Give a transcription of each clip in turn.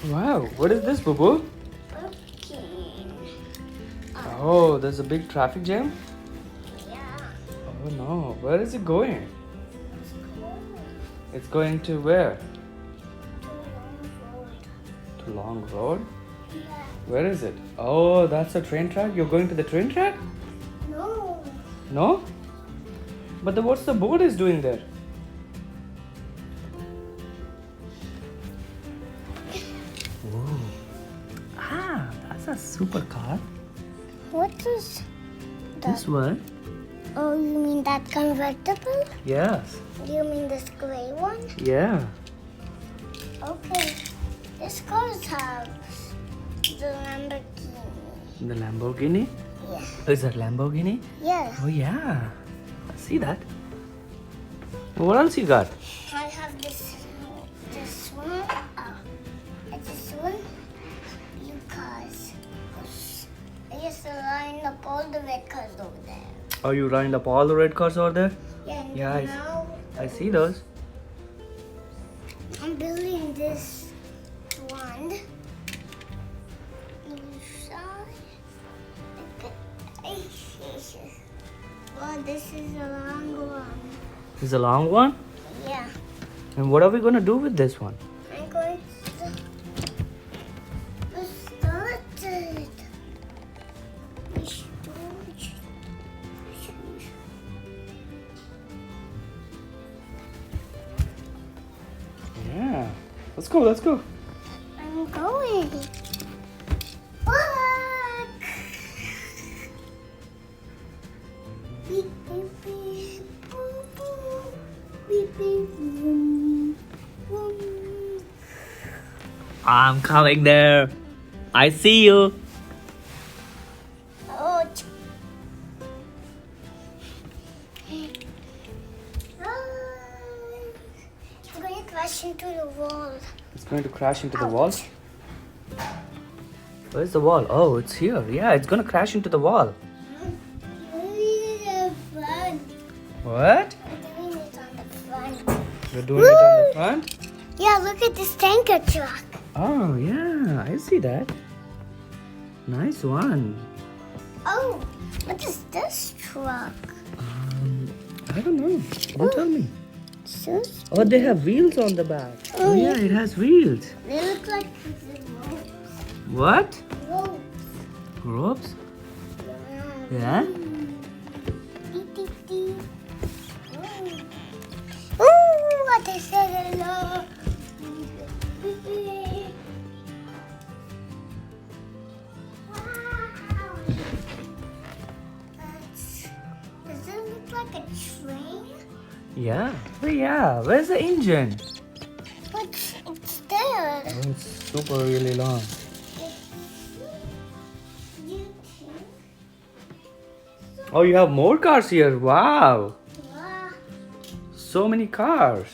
Wow, what is this, Bubbu? Pumpkin. Oh, there's a big traffic jam? Yeah. Oh no, where is it going? It's cold. It's going to where? To long road. To Long Road? Yeah. Where is it? Oh, that's a train track? You're going to the train track? No. No? But what's the board is doing there? Whoa. Ah, that's a super car. What is This one? Oh, you mean that convertible? Yes. You mean this gray one? Yeah. Okay. This car's have the Lamborghini. The Lamborghini? Yeah. Oh, is that Lamborghini? Yeah. Oh yeah. I see that. What else you got? I have this one. And this one. You cars. I used to line up all the red cars over there. Oh, you lined up all the red cars over there? Yeah. And Yeah, now I see those. I'm building this one. Inside. Well, this is a long one. This is a long one? Yeah. And what are we gonna do with this one? I'm going to start it. Yeah. Let's go, let's go. I'm going. Look! Beep, beep, beep. Boo, boo. Beep, beep, boom. Boom. I'm coming there. I see you. Oh, I'm going to crash into the wall. It's going to crash into the wall. Where's the wall? Oh, it's here. Yeah, it's gonna crash into the wall. What? I'm doing it on the front. You're doing it on the front? Yeah, look at this tanker truck. Oh, yeah, I see that. Nice one. Oh, what is this truck? I don't know. Don't tell me. So Oh, they have wheels on the back. Oh, yeah, it has wheels. they look like ropes. What? Ropes. Ropes? Yeah? Beep, beep, beep. Ooh, what they said hello. Beep, beep. Wow. Does it look like a train? Yeah. Oh, yeah. Where's the engine? It's there. Oh, it's super really long. You think? Oh, you have more cars here. Wow. Wow. So many cars.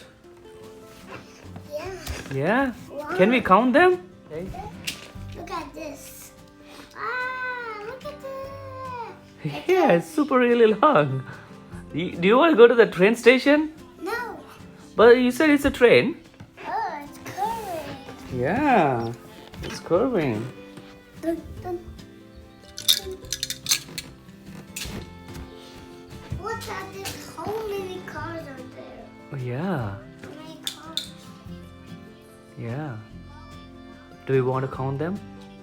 Yeah. Yeah. Wow. Can we count them? Okay. Look at this. Ah, look at this. Yeah, it's super really long. Do you want to go to the train station? No. But you said it's a train. Oh, it's curving. Yeah, it's curving. Dun, dun, dun. Look at this. How many cars are there? Oh, yeah, How many cars? yeah. Do we want to count them?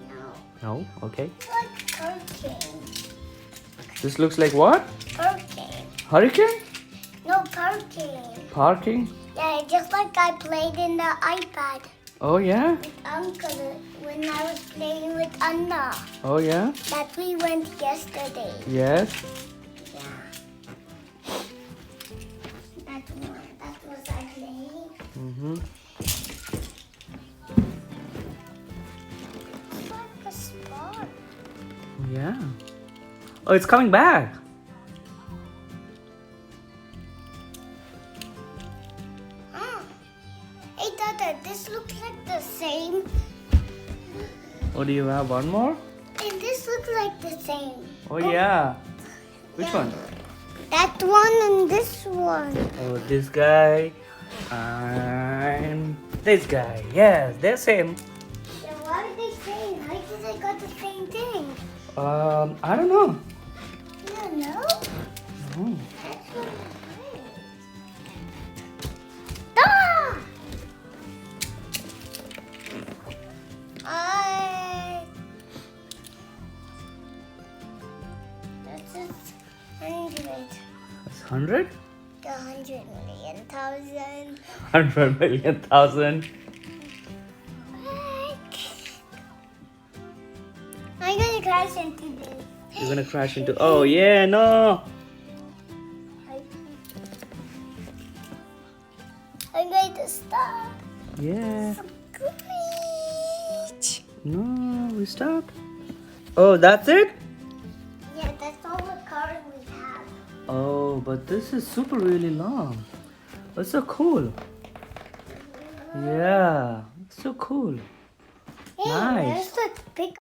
No. No? Okay. It's like hurricane. This looks like what? Hurricane. Hurricane? No, parking. Parking? Yeah, just like I played in the iPad Oh, yeah? with Uncle when I was playing with Anna. Oh, yeah? That we went yesterday. Yes. Yeah. That was I playing. Mm-hmm. It's like a spot. Yeah. Oh, it's coming back. Hey, Dada, this looks like the same. Oh, do you have one more? And this looks like the same. Oh, yeah. Which Yeah. one? That one and this one. Oh, this guy and this guy. Yes, they're same. Yeah, I don't know. You don't know? No. That's what it is. Ah! This is 100. That's 100? 100,000,000. 100 million thousand. I'm gonna crash into this. You're gonna crash into. Oh yeah, no. I'm going to stop. Yeah. Screech. No, we stopped. Oh, that's it? Yeah, that's all the cars we have. Oh, but this is super really long. That's so cool. Yeah, so cool. Hey, Nice. there's the big